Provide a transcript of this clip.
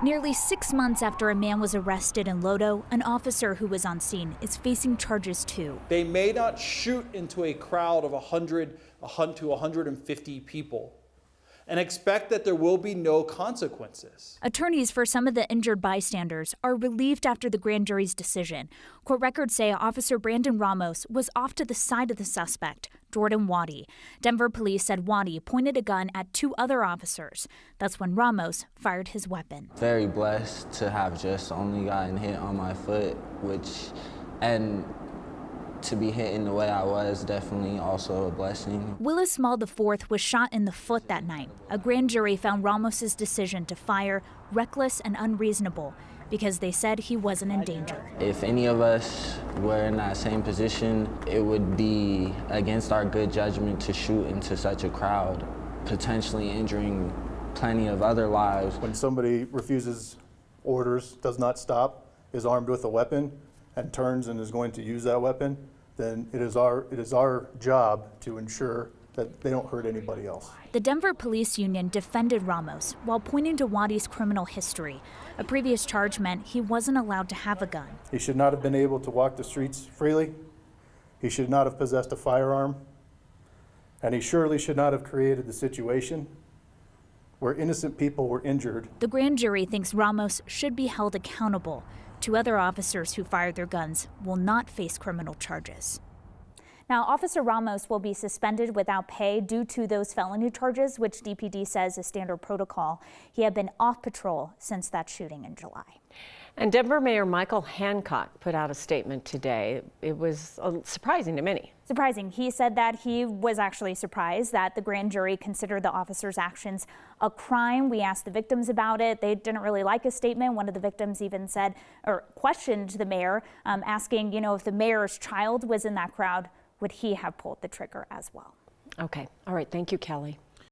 Nearly 6 months after a man was arrested in LoDo, an officer who was on scene is facing charges too. They may not shoot into a crowd of 100 to 150 people and expect that there will be no consequences. Attorneys for some of the injured bystanders are relieved after the grand jury's decision. Court records say Officer Brandon Ramos was off to the side of the suspect, Jordan Waddy. Denver police said Waddy pointed a gun at 2 other officers. That's when Ramos fired his weapon. Very blessed to have just only gotten hit on my foot, and to be hit in the way I was definitely also a blessing. Willis Small IV was shot in the foot that night. A grand jury found Ramos's decision to fire reckless and unreasonable because they said he wasn't in danger. If any of us were in that same position, it would be against our good judgment to shoot into such a crowd, potentially injuring plenty of other lives. When somebody refuses orders, does not stop, is armed with a weapon, and turns and is going to use that weapon, then it is our job to ensure that they don't hurt anybody else. The Denver Police Union defended Ramos while pointing to Waddy's criminal history. A previous charge meant he wasn't allowed to have a gun. He should not have been able to walk the streets freely. He should not have possessed a firearm. And he surely should not have created the situation where innocent people were injured. The grand jury thinks Ramos should be held accountable. 2 other officers who fired their guns will not face criminal charges. Now, Officer Ramos will be suspended without pay due to those felony charges, which DPD says is standard protocol. He had been off patrol since that shooting in July. And Denver Mayor Michael Hancock put out a statement today. It was surprising to many. Surprising. He said that he was actually surprised that the grand jury considered the officer's actions a crime. We asked the victims about it. They didn't really like his statement. One of the victims even said or questioned the mayor, asking, if the mayor's child was in that crowd, would he have pulled the trigger as well? Okay. All right. Thank you, Kelly.